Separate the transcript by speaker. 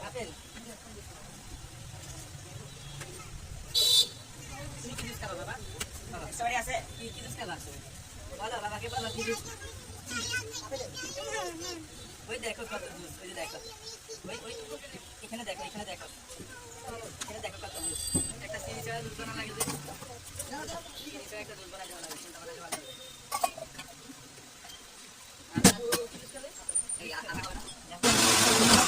Speaker 1: Apple তুমি কি juice খাবা বাবা? সবাই আছে কি কি জুস খাবা? বলো বাবাকে বলো কি জুস? ওই দেখো কত জুস, ওই দেখো ওই ওই এখানে দেখো এখানে দেখো এখানে দেখো কত জুস। একটা চিনি ছাড়া জুস বানানো লাগে, চিনি ছাড়া একটা জুস বানাতে ভালো লাগে, চিন্তা বানাতে ভালো লাগে। এই আটা খাও না